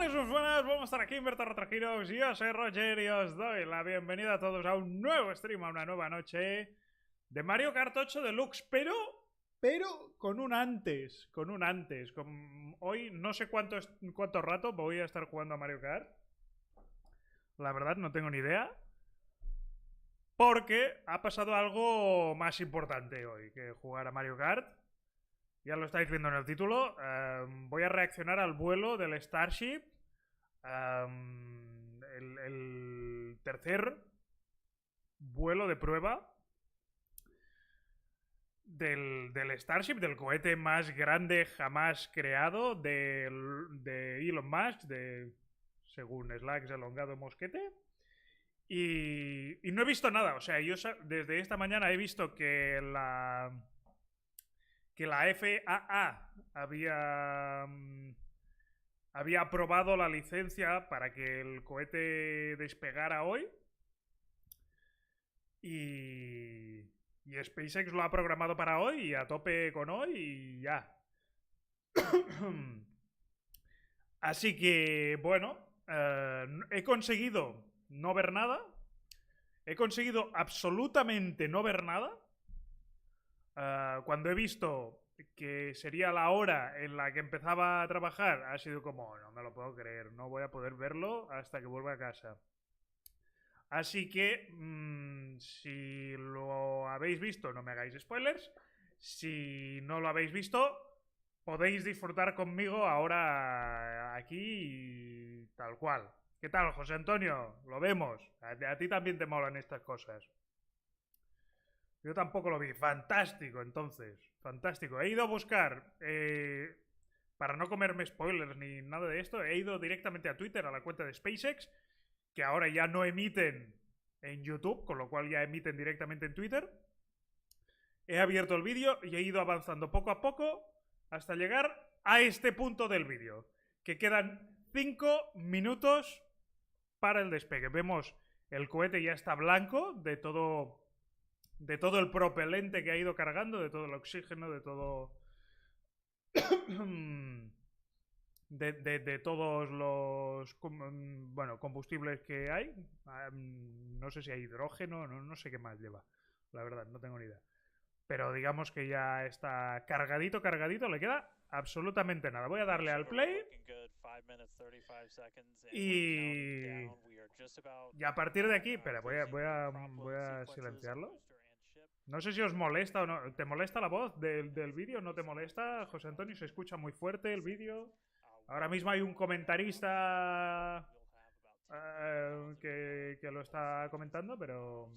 tardes, muy buenas, vamos a estar aquí en Bertarrotragiros. Yo soy Roger y os doy la bienvenida a todos a un nuevo stream, a una nueva noche de Mario Kart 8 Deluxe, pero con un antes, hoy no sé cuánto rato voy a estar jugando a Mario Kart. La verdad no tengo ni idea, porque ha pasado algo más importante hoy que jugar a Mario Kart. Ya lo estáis viendo en el título. Voy a reaccionar al vuelo del Starship. El tercer vuelo de prueba del Starship, del cohete más grande jamás creado de Elon Musk, según Slacks elongado mosquete. Y no he visto nada. O sea, yo desde esta mañana he visto que la FAA había aprobado la licencia para que el cohete despegara hoy. Y SpaceX lo ha programado para hoy y a tope con hoy y ya. Así que, bueno, he conseguido no ver nada. He conseguido absolutamente no ver nada. Cuando he visto que sería la hora en la que empezaba a trabajar, ha sido como, no me lo puedo creer, no voy a poder verlo hasta que vuelva a casa. Así que, si lo habéis visto, no me hagáis spoilers. Si no lo habéis visto, podéis disfrutar conmigo ahora aquí y tal cual. ¿Qué tal, José Antonio? Lo vemos. A ti también te molan estas cosas. Yo tampoco lo vi. Fantástico, entonces. Fantástico. He ido a buscar, para no comerme spoilers ni nada de esto, he ido directamente a Twitter, a la cuenta de SpaceX, que ahora ya no emiten en YouTube, con lo cual ya emiten directamente en Twitter. He abierto el vídeo y he ido avanzando poco a poco hasta llegar a este punto del vídeo, que quedan 5 minutos para el despegue. Vemos el cohete ya está blanco de todo el propelente que ha ido cargando, de todo el oxígeno, de todo... de todos los combustibles que hay. No sé si hay hidrógeno, no sé qué más lleva. La verdad, no tengo ni idea. Pero digamos que ya está cargadito, le queda absolutamente nada. Voy a darle al play. Y a partir de aquí, espera, voy a silenciarlo. No sé si os molesta o no. ¿Te molesta la voz del vídeo? ¿No te molesta, José Antonio? ¿Se escucha muy fuerte el vídeo? Ahora mismo hay un comentarista que lo está comentando, pero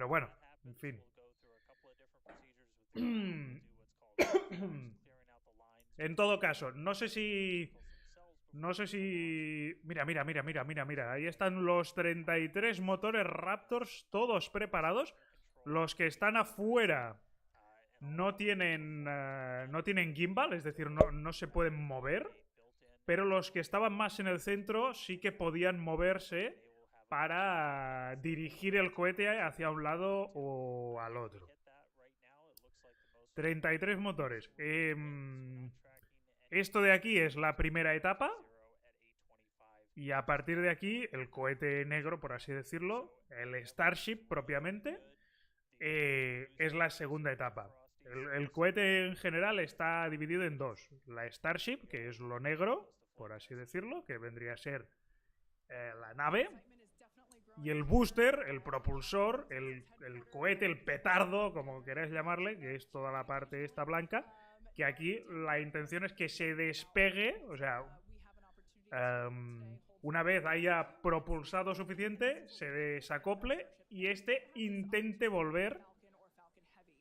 bueno, en fin. En todo caso, no sé si... Mira. Ahí están los 33 motores Raptors, todos preparados. Los que están afuera no tienen gimbal, es decir, no se pueden mover. Pero los que estaban más en el centro sí que podían moverse para dirigir el cohete hacia un lado o al otro. 33 motores. Esto de aquí es la primera etapa. Y a partir de aquí, el cohete negro, por así decirlo, el Starship propiamente, es la segunda etapa. El cohete en general está dividido en dos. La Starship, que es lo negro, por así decirlo, que vendría a ser la nave. Y el booster, el propulsor, el cohete, el petardo, como queráis llamarle, que es toda la parte esta blanca, que aquí la intención es que se despegue, o sea, una vez haya propulsado suficiente, se desacople y este intente volver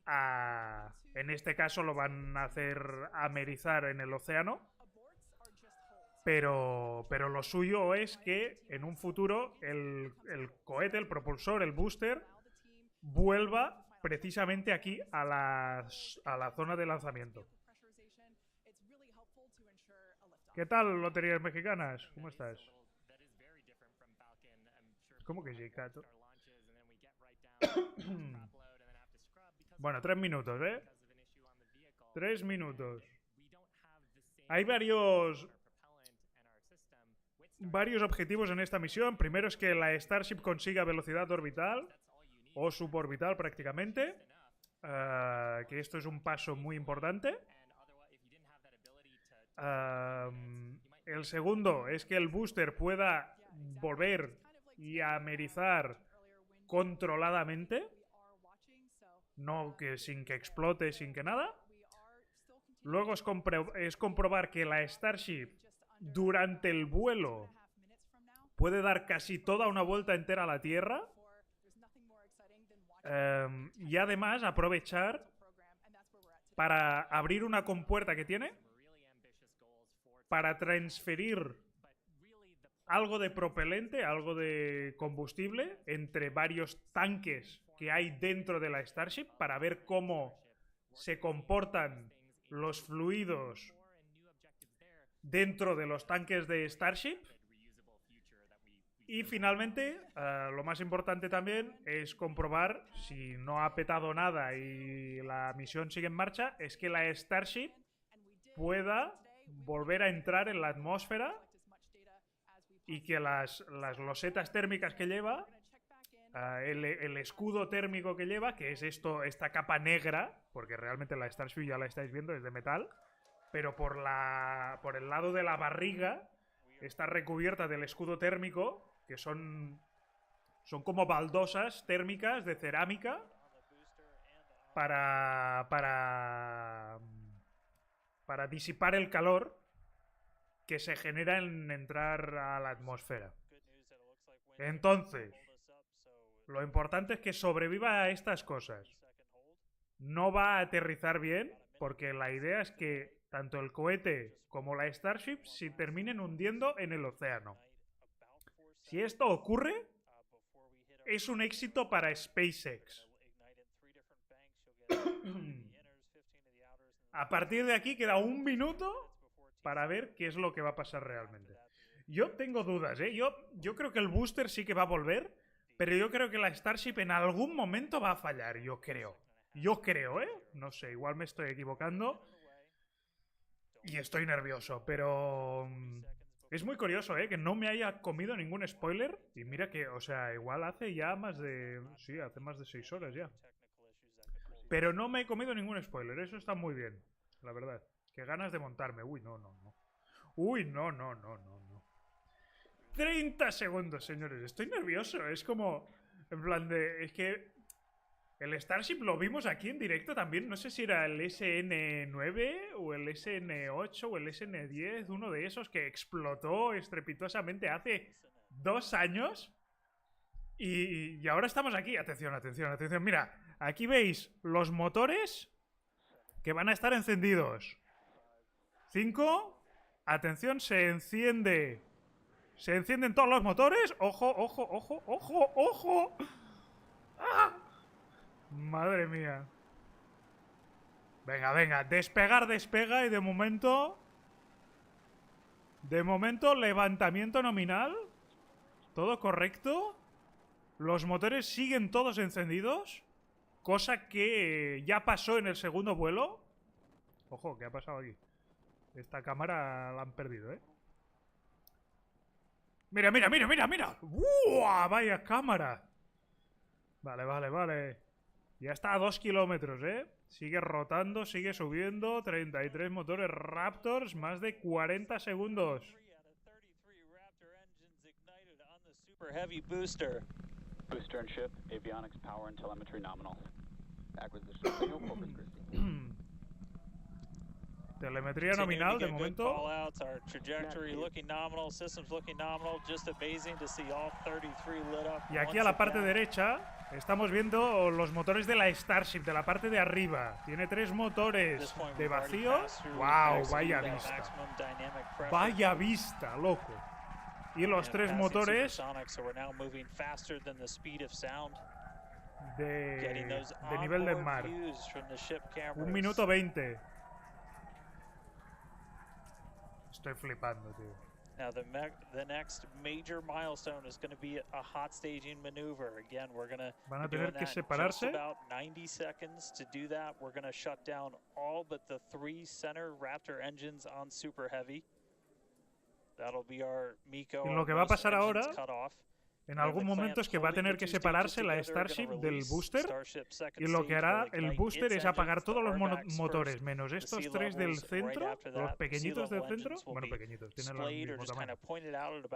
a... En este caso lo van a hacer amerizar en el océano. Pero lo suyo es que en un futuro el cohete, el propulsor, el booster, vuelva precisamente aquí a la zona de lanzamiento. ¿Qué tal, Loterías Mexicanas? ¿Cómo estás? ¿Cómo que sí, Cato? Bueno, 3 minutos, ¿eh? 3 minutos. Hay varios... varios objetivos en esta misión. Primero es que la Starship consiga velocidad orbital o suborbital prácticamente, que esto es un paso muy importante. El segundo es que el booster pueda volver y amerizar controladamente, no que sin que explote, sin que nada. Luego es comprobar que la Starship durante el vuelo puede dar casi toda una vuelta entera a la Tierra, y además aprovechar para abrir una compuerta que tiene para transferir algo de propelente, algo de combustible entre varios tanques que hay dentro de la Starship para ver cómo se comportan los fluidos dentro de los tanques de Starship. Y finalmente, lo más importante también es comprobar, si no ha petado nada y la misión sigue en marcha, es que la Starship pueda volver a entrar en la atmósfera y que las losetas térmicas que lleva, el escudo térmico que lleva, que es esta capa negra, porque realmente la Starship ya la estáis viendo, es de metal, pero por el lado de la barriga está recubierta del escudo térmico, que son como baldosas térmicas de cerámica para disipar el calor que se genera en entrar a la atmósfera. Entonces, lo importante es que sobreviva a estas cosas. No va a aterrizar bien, porque la idea es que tanto el cohete como la Starship se terminen hundiendo en el océano. Si esto ocurre, es un éxito para SpaceX. A partir de aquí queda un minuto para ver qué es lo que va a pasar realmente. Yo tengo dudas, ¿eh? Yo creo que el booster sí que va a volver, pero yo creo que la Starship en algún momento va a fallar, yo creo. Yo creo, ¿eh? No sé, igual me estoy equivocando. Y estoy nervioso, pero... es muy curioso, ¿eh? Que no me haya comido ningún spoiler. Y mira que, o sea, igual hace ya más de... Sí, hace más de 6 horas ya. Pero no me he comido ningún spoiler. Eso está muy bien, la verdad. Qué ganas de montarme. Uy, no. Uy, no. 30 segundos, señores. Estoy nervioso. Es como... En plan de... Es que... El Starship lo vimos aquí en directo también. No sé si era el SN9 o el SN8 o el SN10. Uno de esos que explotó estrepitosamente hace 2 años. Y ahora estamos aquí. Atención. Mira, aquí veis los motores que van a estar encendidos. 5. Atención, se enciende. Se encienden todos los motores. Ojo. ¡Ah! Madre mía. Venga. Despega y de momento... levantamiento nominal. Todo correcto. Los motores siguen todos encendidos. Cosa que ya pasó en el segundo vuelo. Ojo, ¿qué ha pasado aquí? Esta cámara la han perdido, ¿eh? Mira. ¡Uah! Vaya cámara. Vale. Ya está a 2 kilómetros, ¿eh? Sigue rotando, sigue subiendo. 33 motores Raptors, más de 40 segundos. Booster and ship, avionics, power and telemetry nominal. Acquisition signal, focus Christie. Telemetría nominal de momento. Y aquí a la parte derecha estamos viendo los motores de la Starship, de la parte de arriba. Tiene 3 motores de vacío. ¡Wow! Vaya vista. Vaya vista, loco. Y los 3 motores de nivel del mar. 1 minuto 20. Estoy flipando, tío. Now the next major milestone is going to be a hot staging maneuver. Again, we're going to van a tener que separarse. About 90 seconds to do that. We're going to shut down all but the 3 center Raptor engines on Super Heavy. Y lo que va a pasar ahora, en algún momento, es que va a tener que separarse la Starship del booster. Y lo que hará el booster es apagar todos los motores, menos estos tres del centro, los pequeñitos del centro. Bueno, pequeñitos, tienen el mismo tamaño.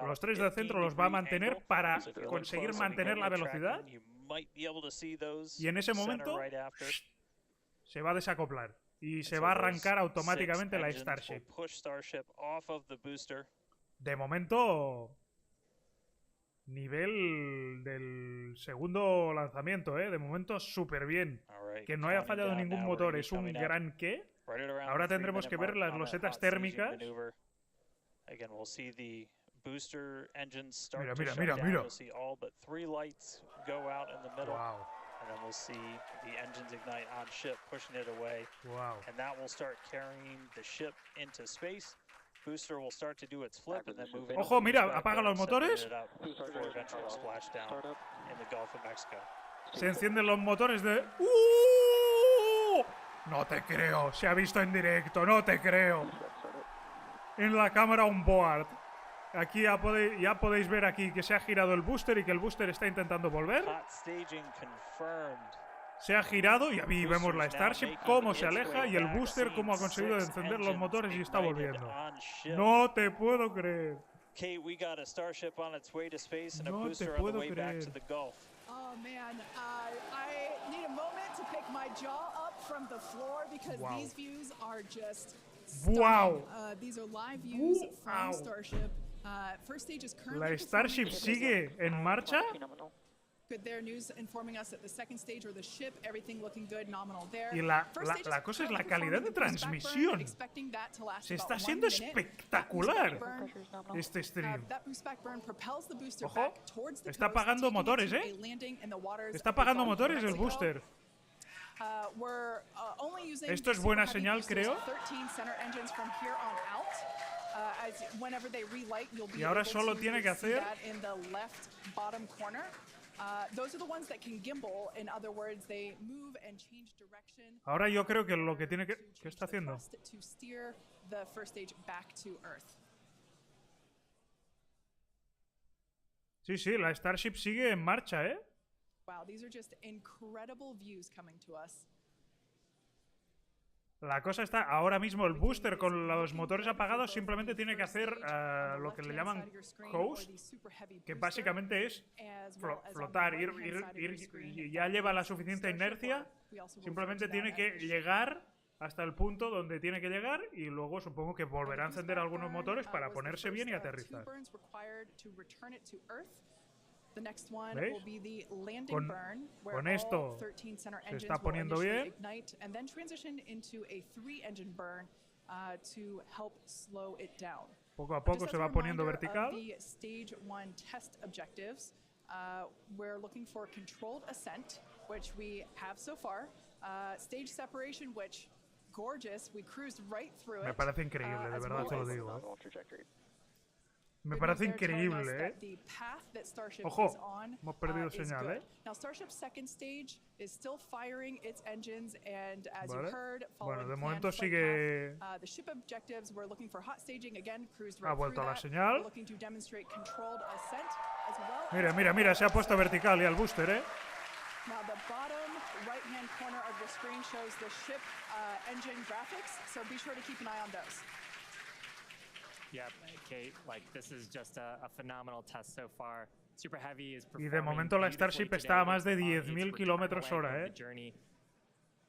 Los tres del centro los va a mantener para conseguir mantener la velocidad. Y en ese momento se va a desacoplar. Y se va a arrancar automáticamente la Starship. De momento, nivel del segundo lanzamiento, ¿eh? De momento, súper bien. Que no haya fallado ningún motor es un gran qué. Ahora tendremos que ver las losetas térmicas. Mira, mira, mira, mira. Wow. And then we'll see the engines ignite on ship, pushing it away. Wow. And that will start carrying the ship into space. Booster will start to do its flip and then move. Ojo, mira, apaga los motores. Se encienden los motores de... No te creo, se ha visto en directo, no te creo. En la cámara on board. Aquí ya podéis ver aquí que se ha girado el booster y que el booster está intentando volver. Se ha girado y ahí vemos la Starship cómo se aleja y el booster cómo ha conseguido encender los motores y está volviendo. No te puedo creer. No te puedo creer. Oh man, I need a moment to pick my jaw up from the floor because these views are just stunning. Wow. These are live views from Starship. First stage is currently La Starship sigue en marcha. Good there, news informing us that the second stage or the ship, everything looking good, nominal there. Y la cosa es la calidad de transmisión. Se está haciendo espectacular este stream. Ojo, está apagando motores, ¿eh? Está apagando motores el booster. Esto es buena señal, creo. Y ahora solo tiene que hacer... Ahora yo creo que lo que tiene que... ¿Qué está haciendo? Sí, sí, la Starship sigue en marcha, ¿eh? Wow, these are just incredible views coming to us. La cosa está, ahora mismo el booster con los motores apagados simplemente tiene que hacer lo que le llaman coast, que básicamente es flotar, ir, y ya lleva la suficiente inercia, simplemente tiene que llegar hasta el punto donde tiene que llegar y luego supongo que volverá a encender algunos motores para ponerse bien y aterrizar. ¿Veis? Con esto se está poniendo bien. Poco a poco se va poniendo vertical. Me parece increíble, de verdad te lo digo, ¿eh? Me parece increíble, ¿eh? Ojo, hemos perdido señal, ¿eh? Vale. Bueno, de momento sigue... Ha vuelto a la señal. Mira, mira, mira, se ha puesto vertical y al booster, ¿eh? Now the bottom right-hand corner of the screen shows the ship engine graphics, so be sure to keep an eye on those. Yeah, Kate, like this is just a phenomenal test so far. Super Heavy is y de momento la Starship está a más de 10.000 kilómetros hora, ¿eh?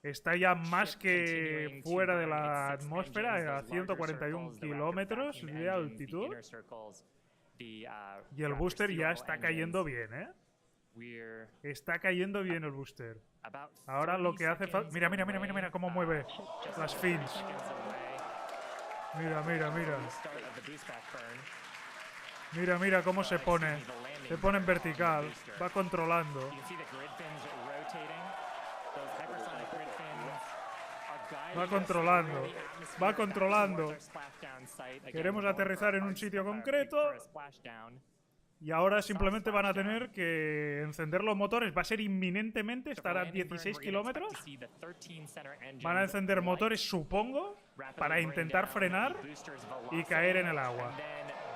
Está ya más que fuera de la atmósfera, a 141 kilómetros de altitud. Y el booster ya está cayendo bien, ¿eh? Está cayendo bien el booster. Ahora lo que hace falta... Mira, mira, mira, mira, mira cómo mueve las fins. Mira, mira, mira. Mira, mira cómo se pone. Se pone en vertical. Va controlando. Va controlando. Va controlando. Queremos aterrizar en un sitio concreto. Y ahora simplemente van a tener que encender los motores. Va a ser inminentemente, estará a 16 kilómetros. Van a encender motores, supongo, para intentar frenar y caer en el agua.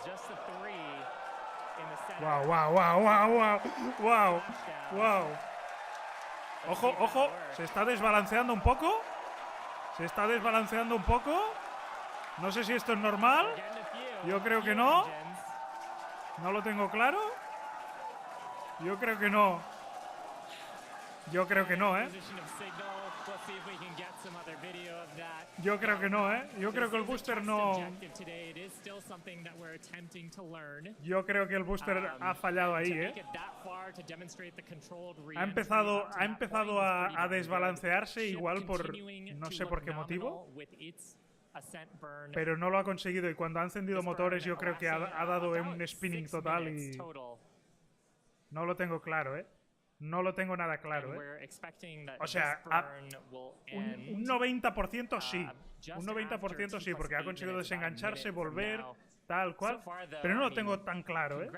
just a 3 in the center. Wow, wow, wow, wow, wow, wow, wow. Ojo, ojo, se está desbalanceando un poco. Se está desbalanceando un poco. No sé si esto es normal. Yo creo que no. No lo tengo claro. Yo creo que no. Yo creo que no, ¿eh? Yo creo que no, ¿eh? Yo creo que el booster no... Yo creo que el booster ha fallado ahí, ¿eh? Ha empezado a desbalancearse igual por... No sé por qué motivo. Pero no lo ha conseguido y cuando ha encendido motores yo creo que ha dado un spinning total y... No lo tengo claro, ¿eh? No lo tengo nada claro, ¿eh? O sea, un 90% sí. Un 90% sí, porque ha conseguido desengancharse, volver, tal cual. Pero no lo tengo tan claro, ¿eh?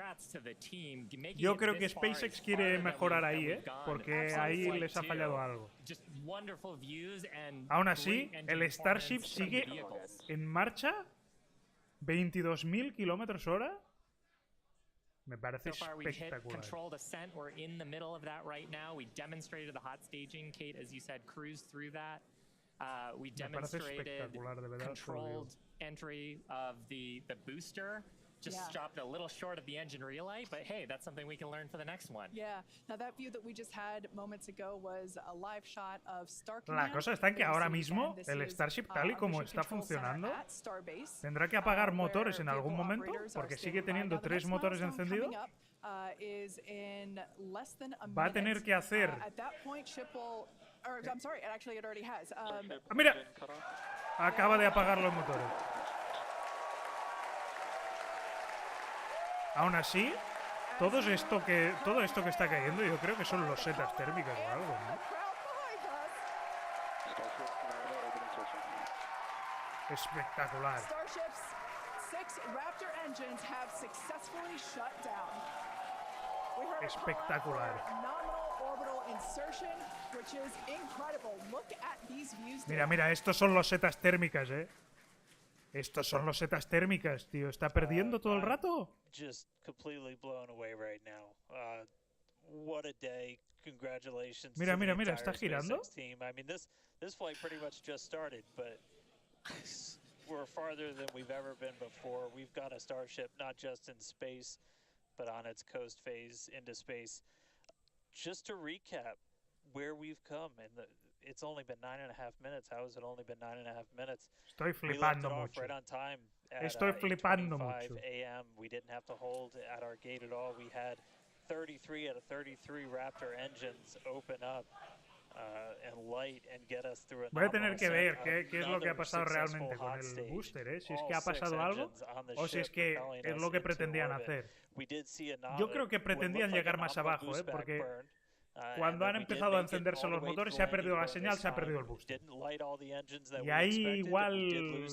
Yo creo que SpaceX quiere mejorar ahí, ¿eh? Porque ahí les ha fallado algo. Aún así, el Starship sigue en marcha. 22.000 kilómetros hora. Me parece espectacular. Controlled ascent. We're in the middle of that right now. We demonstrated the hot staging. Kate, as you said, cruised through that. We demonstrated controlled entry of the booster. Just dropped a little short of the engine relay, but hey, that's something we can learn for the next one. Yeah. Now that view that we just had moments ago was a live shot of Starship. La cosa está en que ahora mismo el Starship tal y como está funcionando tendrá que apagar motores en algún momento porque sigue teniendo 3 motores encendidos. Va a tener que hacer... Mira, acaba de apagar los motores. Aún así, todo esto que está cayendo, yo creo que son los setas térmicas o algo, ¿no? Espectacular. Espectacular. Mira, mira, estos son los setas térmicas, ¿eh? Estos son los setas térmicas, tío. ¿Está perdiendo todo el rato? Just completely blown away right now. What a day. Congratulations. Mira, mira, mira, ¿está girando? Team. I mean, this flight pretty much just started, but we're farther than we've ever been before. We've got a Starship not just in space, but on its coast phase into space. Just to recap where we've come, and it's only been 9.5 minutes. How has it only been 9.5 minutes? Estoy flipando mucho. Right on time at, Estoy flipando mucho. 8:25 a.m. We didn't have to hold at our gate at all. We had 33 out of 33 Raptor engines open up and light and get us through a... Voy a tener que ver qué es lo que ha pasado realmente con el booster, ¿eh? Si es que ha pasado algo o si es que es lo que pretendían hacer. Yo creo que pretendían llegar más abajo, ¿eh? Porque cuando han empezado a encenderse los motores se ha perdido la señal, se ha perdido el booster. Y ahí igual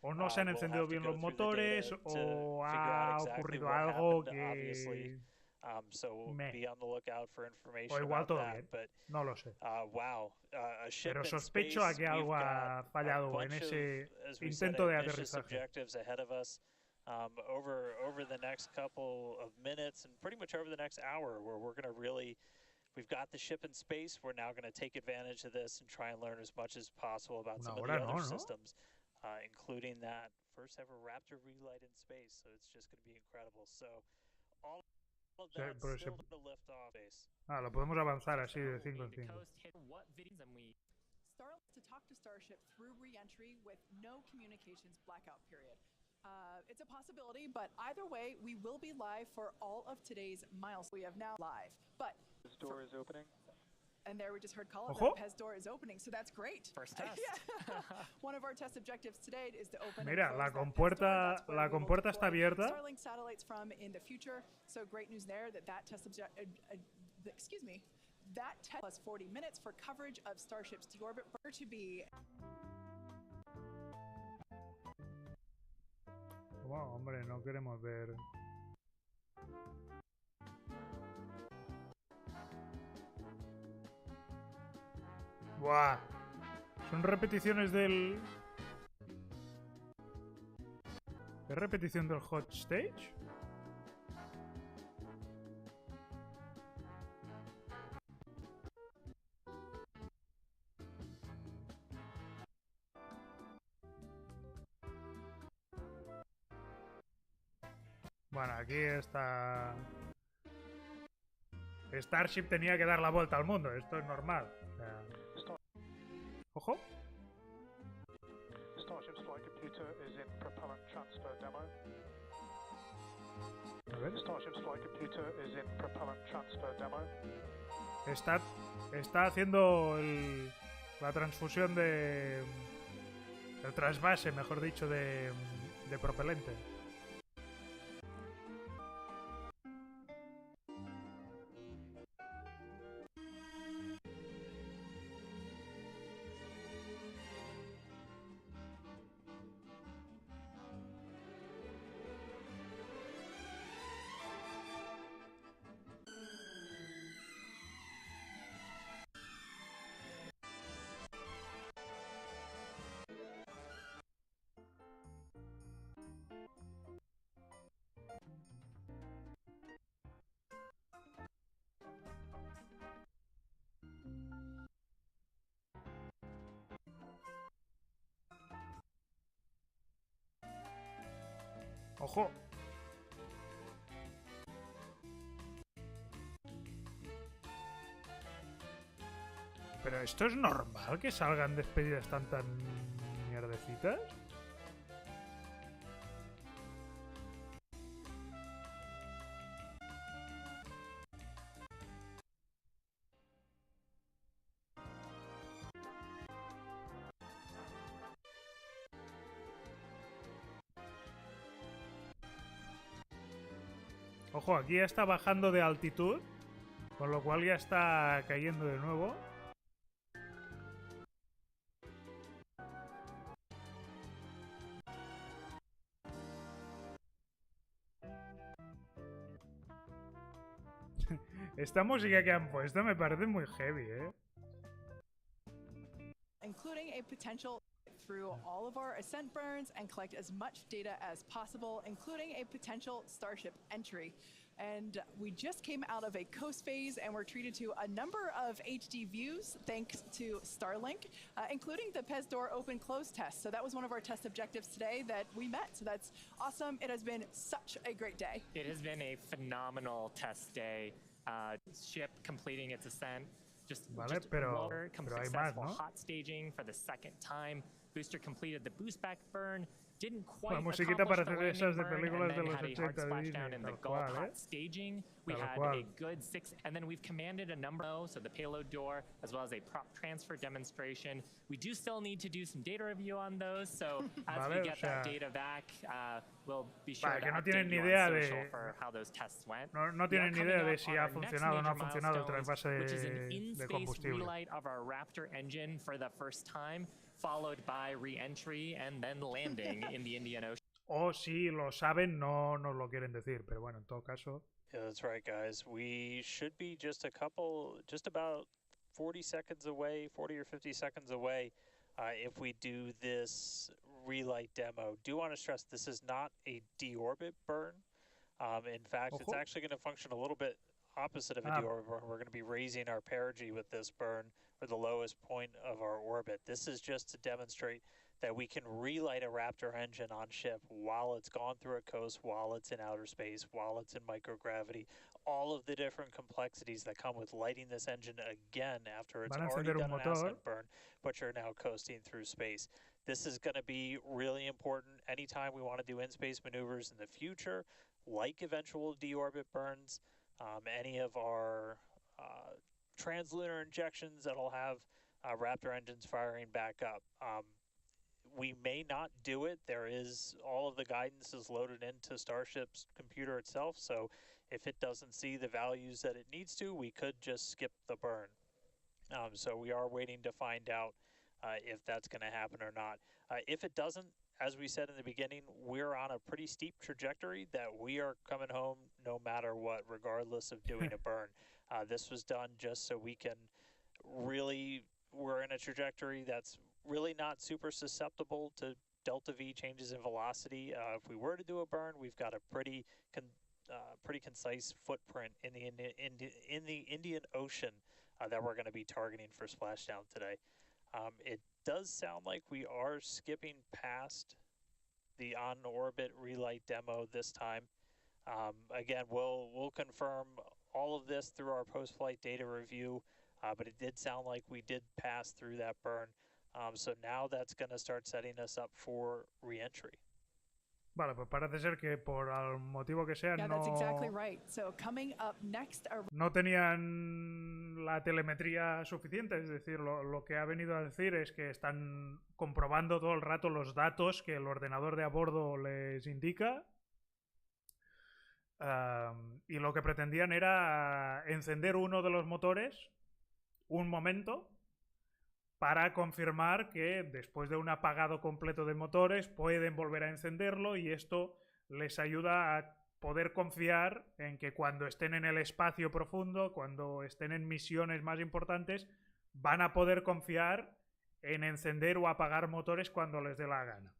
o no se han encendido bien los motores o ha ocurrido algo que... O igual todo bien, no lo sé. Pero sospecho a que algo ha fallado en ese intento de aterrizaje. Over the next couple of minutes and pretty much over the next hour, where we're going to really, we've got the ship in space. We're now going to take advantage of this and try and learn as much as possible about some of the other systems, including that first ever Raptor relight in space. So it's just going to be incredible. So all of that still to lift off base. Lo podemos avanzar así de 5 en 5. To talk to Starship through re-entry with no communications blackout period. It's a possibility, but either way, we will be live for all of today's miles. We have now live, but this door is opening. And there we just heard call it that Pez door is opening, so that's great. First test. One of our test objectives today is to open. Mira, la compuerta está abierta. Starlink satellites from in the future, so great news there that test excuse me. That test plus 40 minutes for coverage of Starship's deorbit to be. Wow, hombre, no queremos ver. Buah. Son repeticiones del... ¿Es repetición del hot stage? Bueno, aquí está... Starship tenía que dar la vuelta al mundo, esto es normal. O sea... Ojo. Starship's flight computer is in propellant transfer demo. A ver. Starship's flight computer is in propellant transfer demo. Está haciendo la transfusión de... El trasvase, mejor dicho, de propelente. ¡Ojo! ¿Pero esto es normal que salgan despedidas tan mierdecitas? Ojo, aquí ya está bajando de altitud, con lo cual ya está cayendo de nuevo. Esta música que han puesto me parece muy heavy, ¿eh? Including a potential through all of our ascent burns and collect as much data as possible, including a potential Starship entry. And we just came out of a coast phase and we're treated to a number of HD views thanks to Starlink, including the PES door open close test. So that was one of our test objectives today that we met. So that's awesome. It has been such a great day. It has been a phenomenal test day. Ship completing its ascent. Just pero hay más, ¿no? hot staging for the second time. Booster completed the boost back burn. Didn't quite la musiquita accomplish parece the de esas de landing películas burn, de and los then had a hard 80 de splashdown Disney, in the tal Gulf cual, hot staging. We Tal had cual. a good 6, and then we've commanded a number, so the payload door, as well as a prop transfer demonstration. We do still need to do some data review on those, so as we get that data back, we'll be sure to que no update tienen ni you idea on de... social for how those tests went. No tienen ni idea de si ha funcionado o no ha funcionado el trasvase Which is an de in-space combustible. relight of our Raptor engine for the first time, followed by re-entry and then landing in the Indian Ocean. O si lo saben, no nos lo quieren decir, pero bueno, en todo caso... Yeah, that's right, guys. We should be just about 40 seconds away, 40 or 50 seconds away, if we do this relight demo. Do want to stress this is not a deorbit burn. In fact, it's actually going to function a little bit opposite of a deorbit burn. We're going to be raising our perigee with this burn for the lowest point of our orbit. This is just to demonstrate that we can relight a Raptor engine on ship while it's gone through a coast, while it's in outer space, while it's in microgravity, all of the different complexities that come with lighting this engine again after it's already done an ascent burn, but you're now coasting through space. This is going to be really important anytime we want to do in-space maneuvers in the future, like eventual deorbit burns, any of our translunar injections that'll have Raptor engines firing back up. We may not do it. There is all of the guidance is loaded into Starship's computer itself, so if it doesn't see the values that it needs to, we could just skip the burn. So we are waiting to find out if that's going to happen or not. If it doesn't, as we said in the beginning, we're on a pretty steep trajectory that we are coming home no matter what, regardless of doing a burn. This was done just so we can really, we're in a trajectory that's really not super susceptible to delta V changes in velocity. If we were to do a burn, we've got a pretty concise footprint in the Indian Ocean that we're going to be targeting for splashdown today. It does sound like we are skipping past the on-orbit relight demo this time. Again, we'll confirm all of this through our post-flight data review, but it did sound like we did pass through that burn. So now that's going to start setting us up for re-entry. Vale, pues parece ser que por el motivo que sea no tenían la telemetría suficiente. Es decir, lo que ha venido a decir es que están comprobando todo el rato los datos que el ordenador de a bordo les indica. Y lo que pretendían era encender uno de los motores un momento para confirmar que después de un apagado completo de motores pueden volver a encenderlo, y esto les ayuda a poder confiar en que cuando estén en el espacio profundo, cuando estén en misiones más importantes, van a poder confiar en encender o apagar motores cuando les dé la gana.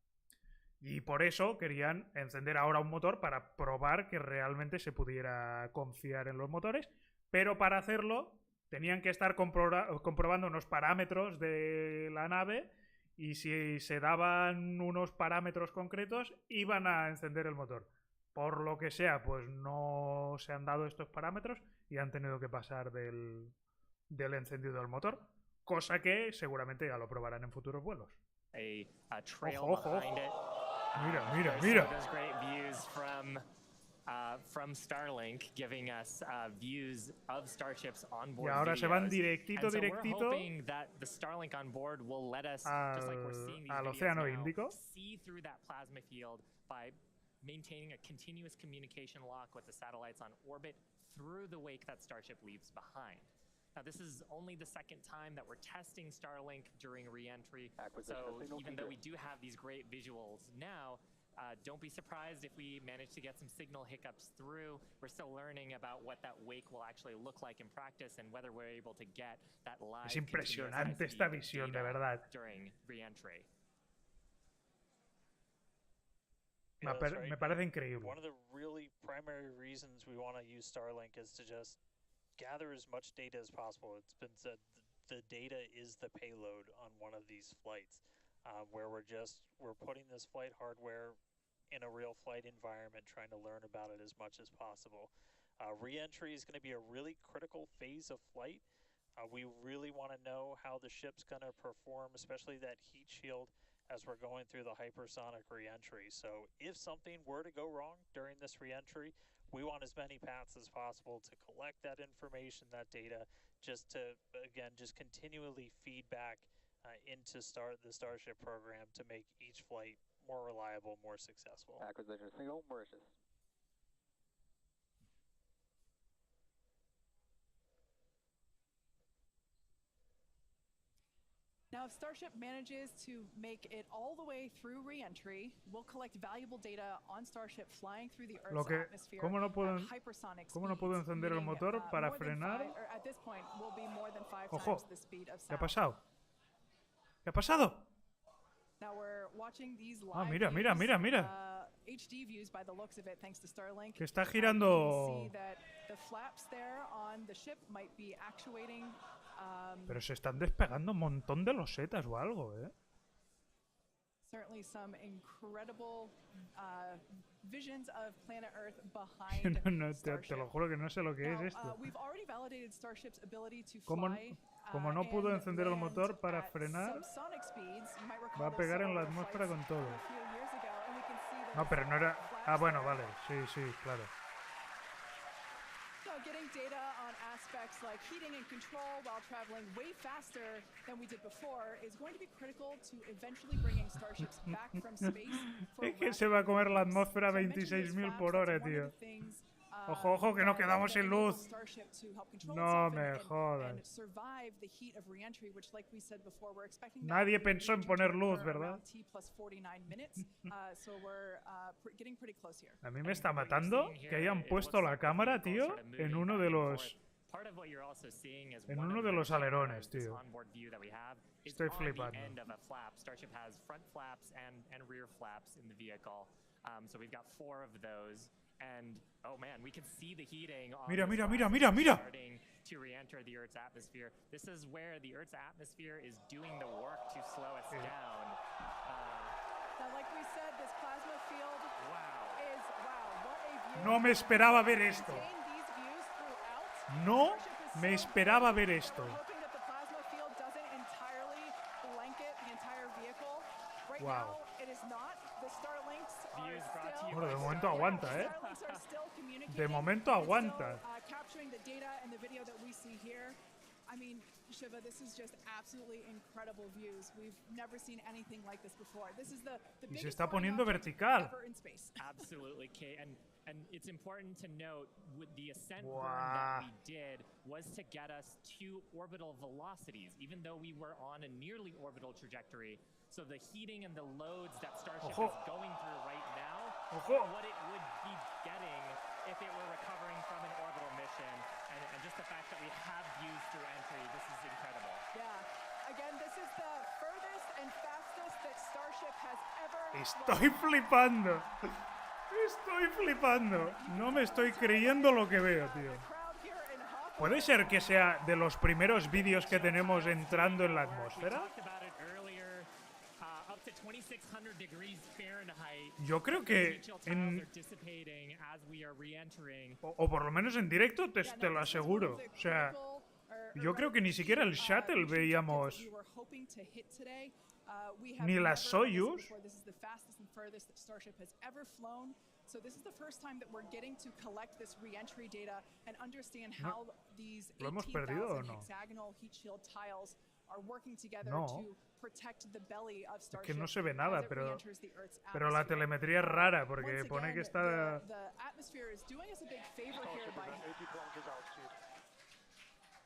Y por eso querían encender ahora un motor para probar que realmente se pudiera confiar en los motores, pero para hacerlo tenían que estar comprobando unos parámetros de la nave, y si se daban unos parámetros concretos iban a encender el motor. Por lo que sea, pues no se han dado estos parámetros y han tenido que pasar del encendido del motor, cosa que seguramente ya lo probarán en futuros vuelos. Ojo, ojo. Mira, mira, mira. From Starlink, giving us views of Starships on board. Y ahora se van directito, directito the Starlink on board will let us, just like we're seeing these al videos Océano now, Índico. see through that plasma field by maintaining a continuous communication lock with the satellites on orbit through the wake that Starship leaves behind. Now, this is only the second time that we're testing Starlink during re-entry, so even though we do have these great visuals now, don't be surprised if we manage to get some signal hiccups through. We're still learning about what that wake will actually look like in practice and whether we're able to get that live. Es impresionante esta visión, de verdad. During re-entry. Me parece increíble. One of the really primary reasons we want to use Starlink is to just gather as much data as possible. It's been said the data is the payload on one of these flights, where we're putting this flight hardware in a real flight environment, trying to learn about it as much as possible. Re-entry is going to be a really critical phase of flight. We really want to know how the ship's going to perform, especially that heat shield, as we're going through the hypersonic re-entry. So if something were to go wrong during this re-entry, we want as many paths as possible to collect that information, that data, just to, again, just continually feed back into the Starship program to make each flight more reliable, more successful. Acquisition signal, Mauritius. Now, if Starship manages to make it all the way through re-entry, we'll collect valuable data on Starship flying through the Earth's atmosphere at hypersonic speeds. ¿Cómo no puedo encender el motor para frenar? At this point, will be more than 5 Ojo, times the speed of sound. ¿qué ha pasado? ¿Qué ha pasado? Now we're watching these live mira, mira, mira, mira. HD views by the looks of it, thanks to Starlink. Que está girando. You can see that the flaps there on the ship might be actuating. Pero se están despegando un montón de losetas o algo, ¿eh? Certainly some incredible visions of planet Earth behind te lo juro que no sé lo que es esto. We've already validated Starship's ability to fly. Como no pudo encender el motor para frenar, va a pegar en la atmósfera con todo. No, pero no era... Ah, bueno, vale. Sí, sí, claro. Getting data on aspects like heating and control while traveling way faster than we did before is going to be critical to eventually bringing starships back from space. Es que se va a comer la atmósfera 26.000 por hora, tío. Ojo, ojo, que no quedamos sin luz. No me jodas. Nadie pensó en poner luz, ¿verdad? A mí me está matando que hayan puesto la cámara, tío, en uno de los Part of what you're also seeing is En uno de los alerones, tío. onboard view that we have is Estoy on flipando. the end of a flap. Starship has front flaps and rear flaps in the vehicle. So we've got 4 of those. And oh man, we can see the heating on Mira, this mira, flap mira, mira, mira. starting to re-enter the Earth's atmosphere. This is where the Earth's atmosphere is doing the work to slow us down. Now, like we said, this plasma field is what a view. No me esperaba ver esto. Maintain these views throughout. No Starship is me so esperaba big, ver esto. we're hoping that the plasma field doesn't entirely blanket the entire vehicle. Right Wow. now, it is not. The Starlinks are Views brought to still. you Bueno, de momento aguanta, The ¿eh? Starlinks are still communicating. De momento It's still, aguanta. capturing the data and the video that we see here. I mean, Shiva, this is just absolutely incredible views. We've never seen anything like this before. This is the Y se biggest está flying poniendo object vertical. ever in space. Absolutely, Kate. And it's important to note with the ascent burn Wow. that we did was to get us to orbital velocities, even though we were on a nearly orbital trajectory. So the heating and the loads that Starship Ojo. is going through right now Ojo. are what it would be getting if it were recovering from an orbital mission. And just the fact that we have views through entry, this is incredible. Yeah. Again, this is the furthest and fastest that Starship has ever Estoy flipando. Estoy flipando. No me estoy creyendo lo que veo, tío. ¿Puede ser que sea de los primeros vídeos que tenemos entrando en la atmósfera? Yo creo que o por lo menos en directo te lo aseguro. O sea, yo creo que ni siquiera el shuttle veíamos ni las Soyuz. So this is the first time that we're getting to collect this re-entry data and understand how these 18,000 hexagonal heat shield tiles are working together to protect the belly of Starship. Es que no se ve nada, pero la telemetría es rara porque pone que está... The atmosphere is doing us a big favor here by...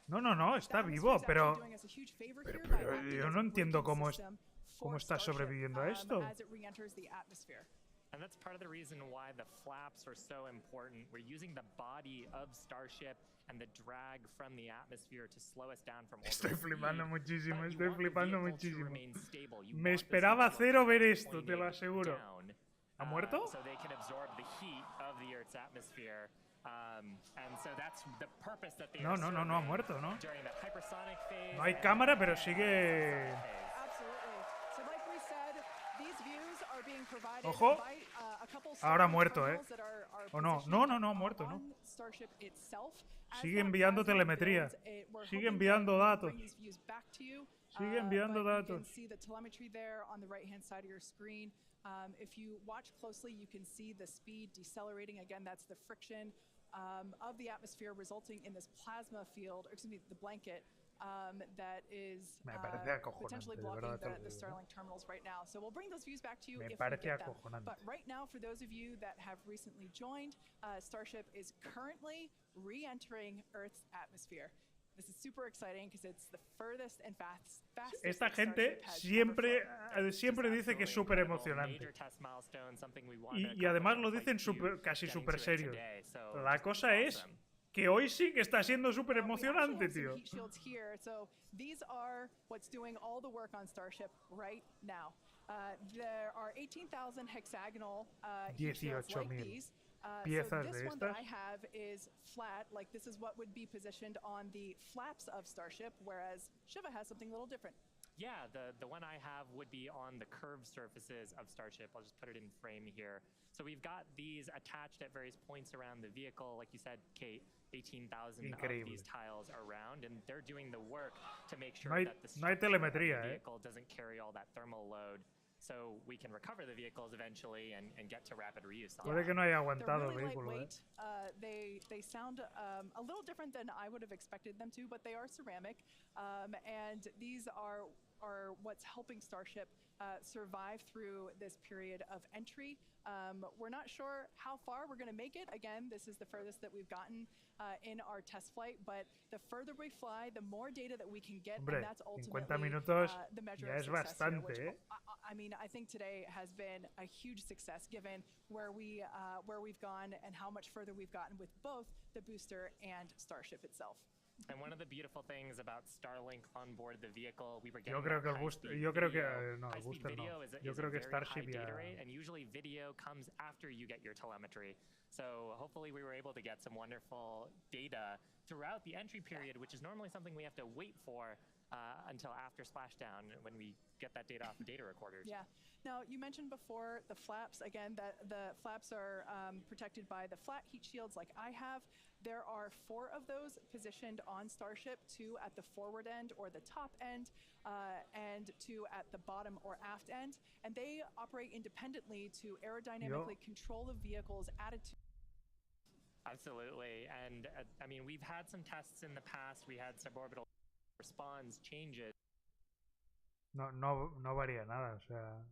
No, está vivo, pero yo no entiendo cómo está sobreviviendo a esto. And that's part of the reason why the flaps are so important. We're using the body of Starship and the drag from the atmosphere to slow us down from Estoy flipando muchísimo, estoy flipando muchísimo. Me esperaba cero ver esto, te lo aseguro. ¿Ha muerto? So they can absorb the heat of the Earth's atmosphere. And so that's the purpose that they No, ha muerto, ¿no? During the hypersonic phase. No hay cámara, pero sigue... Ojo. Ahora ha muerto, ¿eh? ¿O no? No, ha muerto, ¿no? Sigue enviando telemetría. Sigue enviando datos. Sigue enviando datos. If you watch closely, you can see the speed decelerating. Again, that's the friction of the atmosphere resulting in this plasma field, or excuse me, the blanket. That is potentially blocking the Starlink terminals right now. So we'll bring those views back to you if we get them. But right now, for those of you that have recently joined, Starship is currently re-entering Earth's atmosphere. This is super exciting because it's the furthest and fastest. Esta gente siempre dice que es súper emocionante. Y además lo dicen casi súper serio. La cosa es que hoy sí que está siendo súper emocionante, tío. These are what's doing all the work on Starship right now. There are 18,000 hexagonal heat shields like these. Piezas so this de one that estas. I have is flat, like this is what would be positioned on the flaps of Starship, whereas Shiva has something a little different. Yeah, the one I have would be on the curved surfaces of Starship. I'll just put it in frame here. So we've got these attached at various points around the vehicle. Like you said, Kate, 18,000 of these tiles around, and they're doing the work to make sure that the vehicle doesn't carry all that thermal load. So we can recover the vehicles eventually and get to rapid reuse. Puede que no haya aguantado el really vehículo, they sound a little different than I would have expected them to, but they are ceramic. And these are are what's helping Starship survive through this period of entry. We're not sure how far we're going to make it. Again, this is the furthest that we've gotten in our test flight, but the further we fly, the more data that we can get, Hombre, and that's ultimately 50 minutos the measure ya of es success bastante, here, ¿eh? I mean, I think today has been a huge success given where we've gone and how much further we've gotten with both the booster and Starship itself. And one of the beautiful things about Starlink on board the vehicle, we were getting Yo creo que el booster, yo creo que no, el high-speed booster video no. is a Yo creo que very Starship high ya. data rate, and usually video comes after you get your telemetry. So hopefully we were able to get some wonderful data throughout the entry period, which is normally something we have to wait for until after splashdown when we get that data off the data recorders. Yeah. Now, you mentioned before the flaps. Again, that the flaps are protected by the flat heat shields like I have. There are 4 of those positioned on Starship, 2 at the forward end or the top end, and 2 at the bottom or aft end. And they operate independently to aerodynamically control the vehicle's attitude. Absolutely. And I mean, we've had some tests in the past. We had suborbital response changes. No varía nada, o sea.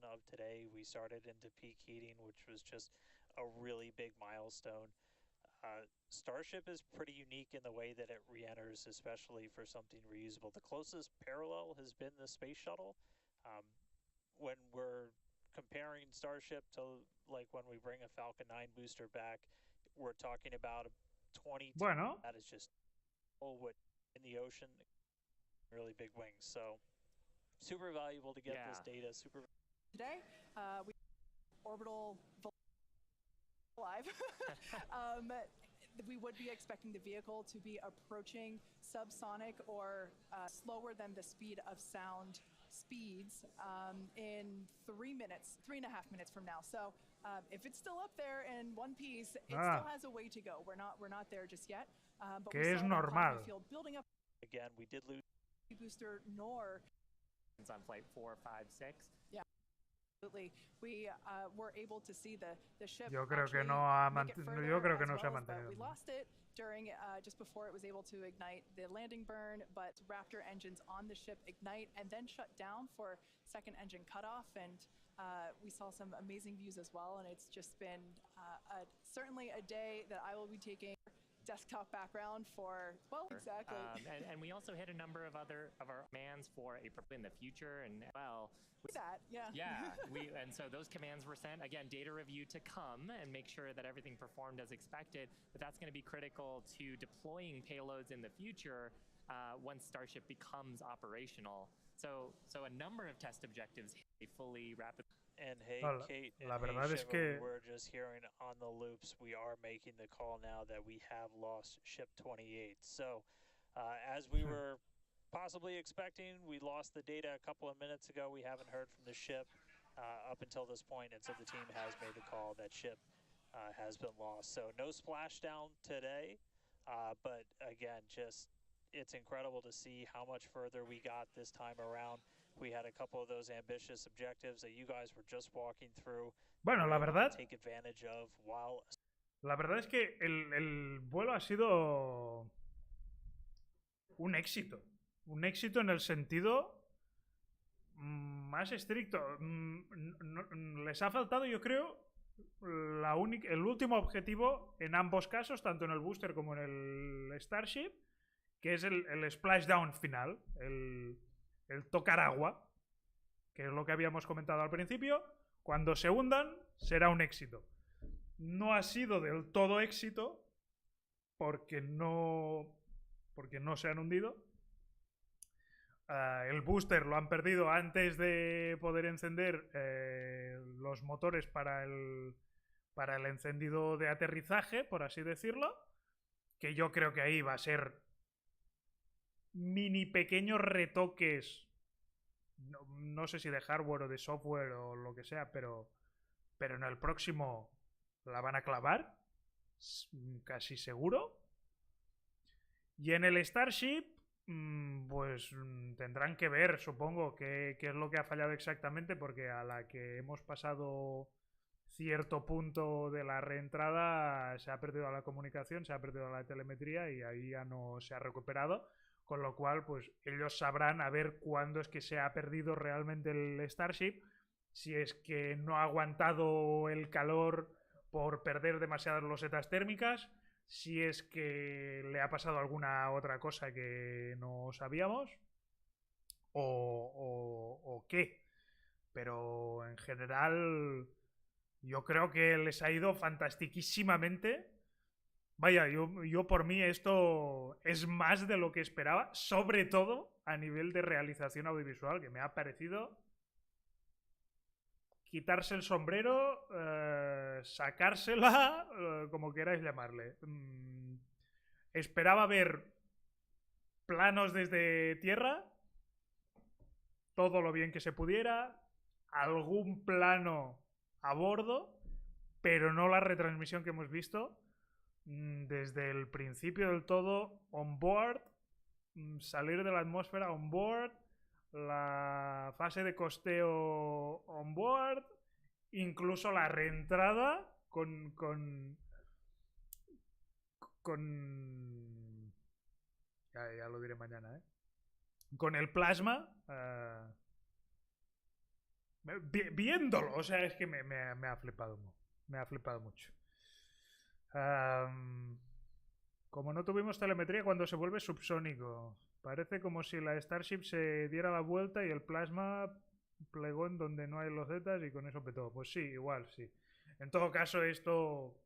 Of today, we started into peak heating, which was just a really big milestone. Starship is pretty unique in the way that it re-enters, especially for something reusable. The closest parallel has been the space shuttle. When we're comparing Starship to like when we bring a Falcon 9 booster back, we're talking about 20. Bueno. That is just what in the ocean, really big wings. So super valuable to get this data. Today, we orbital alive. We would be expecting the vehicle to be approaching subsonic or slower than the speed of sound speeds in 3.5 minutes from now. So if it's still up there in one piece, it still has a way to go. We're not there just yet. But que we es saw normal. the field building up. Again, we did lose Booster nor on flight 4, 5, 6. Yeah. Absolutely. We were able to see the ship. Yo creo que no se ha mantenido. We lost it during just before it was able to ignite the landing burn, but Raptor engines on the ship ignite and then shut down for second engine cutoff, and we saw some amazing views as well. And it's just been certainly a day that I will be taking desktop background for, well, exactly. And we also hit a number of our commands for in the future and well. That, yeah. Yeah, and so those commands were sent. Again, data review to come and make sure that everything performed as expected. But that's going to be critical to deploying payloads in the future once Starship becomes operational. So a number of test objectives fully rapid. And hey, Kate, and la verdad hey, es que we're just hearing on the loops, we are making the call now that we have lost Ship 28. So as we were possibly expecting, we lost the data a couple of minutes ago. We haven't heard from the ship up until this point, and so the team has made the call that ship has been lost. So no splashdown today, but again, just it's incredible to see how much further we got this time around. We had a couple of those ambitious objectives that you guys were just walking through. Bueno, la verdad, take advantage of while... La verdad es que el vuelo ha sido un éxito. Un éxito en el sentido más estricto. Les ha faltado, yo creo, el último objetivo en ambos casos, tanto en el booster como en el Starship, que es el splashdown final, el tocar agua, que es lo que habíamos comentado al principio. Cuando se hundan, será un éxito. No ha sido del todo éxito porque no se han hundido. El booster lo han perdido antes de poder encender los motores para el encendido de aterrizaje, por así decirlo, que yo creo que ahí va a ser mini pequeños retoques, no sé si de hardware o de software o lo que sea, pero en el próximo la van a clavar, casi seguro. Y en el Starship pues tendrán que ver, supongo, qué es lo que ha fallado exactamente, porque a la que hemos pasado cierto punto de la reentrada se ha perdido la comunicación, se ha perdido la telemetría y ahí ya no se ha recuperado, con lo cual pues ellos sabrán a ver cuándo es que se ha perdido realmente el Starship, si es que no ha aguantado el calor por perder demasiadas losetas térmicas, si es que le ha pasado alguna otra cosa que no sabíamos o qué. Pero en general yo creo que les ha ido fantastiquísimamente. Vaya, yo por mí esto es más de lo que esperaba, sobre todo a nivel de realización audiovisual, que me ha parecido quitarse el sombrero, sacársela, como queráis llamarle. Esperaba ver planos desde tierra, todo lo bien que se pudiera, algún plano a bordo, pero no la retransmisión que hemos visto desde el principio del todo, on board, salir de la atmósfera on board, la fase de costeo on board, incluso la reentrada con ya lo diré mañana, con el plasma, viéndolo, o sea, es que me ha flipado mucho. Como no tuvimos telemetría cuando se vuelve subsónico, parece como si la Starship se diera la vuelta y el plasma plegó en donde no hay losetas y con eso petó. Pues sí, igual, sí. En todo caso, esto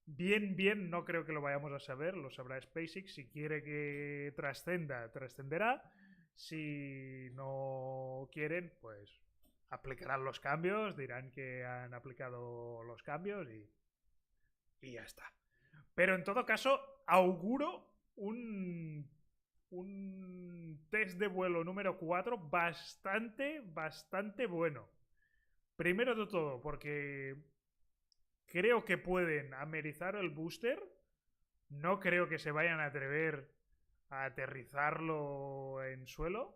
bien, no creo que lo vayamos a saber, lo sabrá SpaceX. Si quiere que trascenda, trascenderá. Si no quieren, pues aplicarán los cambios, dirán que han aplicado los cambios y ya está. Pero en todo caso, auguro un test de vuelo número 4 bastante bueno. Primero de todo, porque creo que pueden amerizar el booster. No creo que se vayan a atrever a aterrizarlo en suelo.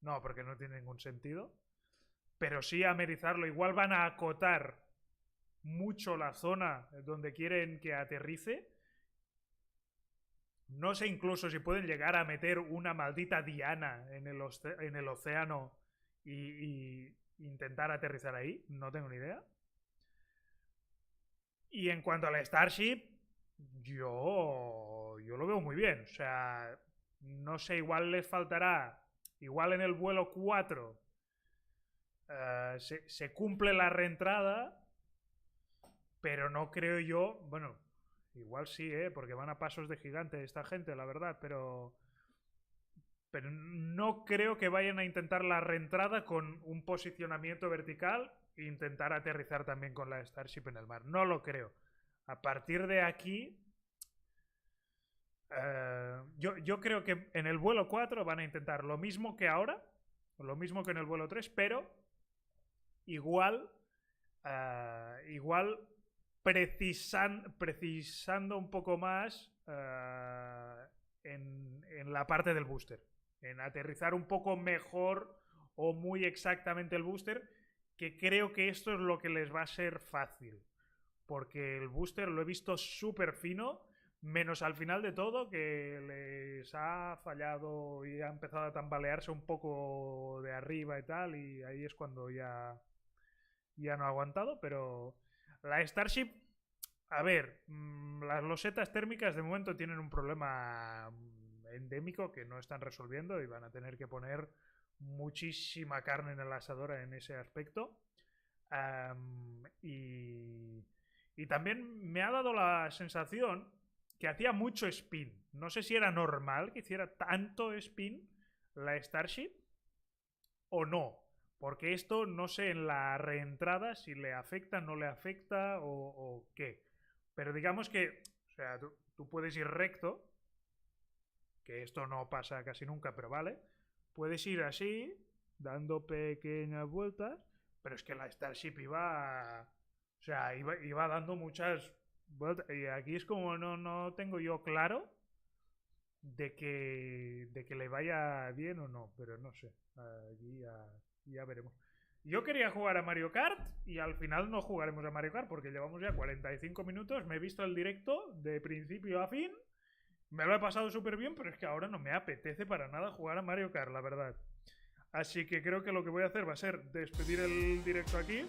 No, porque no tiene ningún sentido. Pero sí a amerizarlo. Igual van a acotar mucho la zona donde quieren que aterrice. No sé incluso si pueden llegar a meter una maldita diana en el océano y intentar aterrizar ahí. No tengo ni idea. Y en cuanto a la Starship, yo lo veo muy bien. O sea, no sé, igual les faltará. Igual en el vuelo 4 se cumple la reentrada, pero no creo yo. Bueno, igual sí, porque van a pasos de gigante esta gente, la verdad, pero no creo que vayan a intentar la reentrada con un posicionamiento vertical e intentar aterrizar también con la Starship en el mar. No lo creo. A partir de aquí, yo creo que en el vuelo 4 van a intentar lo mismo que ahora, lo mismo que en el vuelo 3, pero igual precisando un poco más en la parte del booster, en aterrizar un poco mejor o muy exactamente el booster, que creo que esto es lo que les va a ser fácil, porque el booster lo he visto súper fino, menos al final de todo, que les ha fallado y ha empezado a tambalearse un poco de arriba y tal, y ahí es cuando ya no ha aguantado. Pero la Starship, a ver, las losetas térmicas de momento tienen un problema endémico que no están resolviendo y van a tener que poner muchísima carne en el asador en ese aspecto. Y también me ha dado la sensación que hacía mucho spin. No sé si era normal que hiciera tanto spin la Starship o no. Porque esto no sé en la reentrada si le afecta, no le afecta o qué. Pero digamos que, o sea, tú puedes ir recto, que esto no pasa casi nunca, pero vale. Puedes ir así, dando pequeñas vueltas, pero es que la Starship iba dando muchas vueltas. Y aquí es como no tengo yo claro de que le vaya bien o no, pero no sé. Aquí ya veremos. Yo quería jugar a Mario Kart y al final no jugaremos a Mario Kart porque llevamos ya 45 minutos. Me he visto el directo de principio a fin. Me lo he pasado súper bien, pero es que ahora no me apetece para nada jugar a Mario Kart, la verdad. Así que creo que lo que voy a hacer va a ser despedir el directo aquí.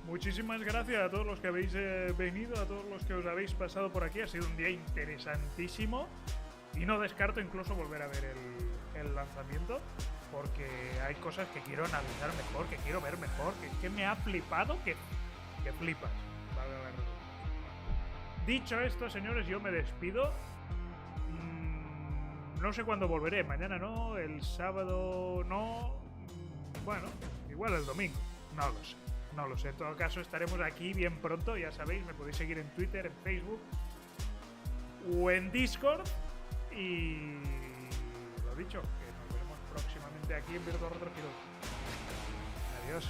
Muchísimas gracias a todos los que habéis venido, a todos los que os habéis pasado por aquí. Ha sido un día interesantísimo y no descarto incluso volver a ver el lanzamiento, porque hay cosas que quiero analizar mejor, que quiero ver mejor, que me ha flipado, que flipas. Vale, vale. Dicho esto, señores, yo me despido. No sé cuándo volveré, mañana no, el sábado no. Bueno, igual el domingo, no lo sé. En todo caso, estaremos aquí bien pronto, ya sabéis, me podéis seguir en Twitter, en Facebook o en Discord. Y lo dicho, que nos veremos próximamente aquí en Virtual Retro. Adiós.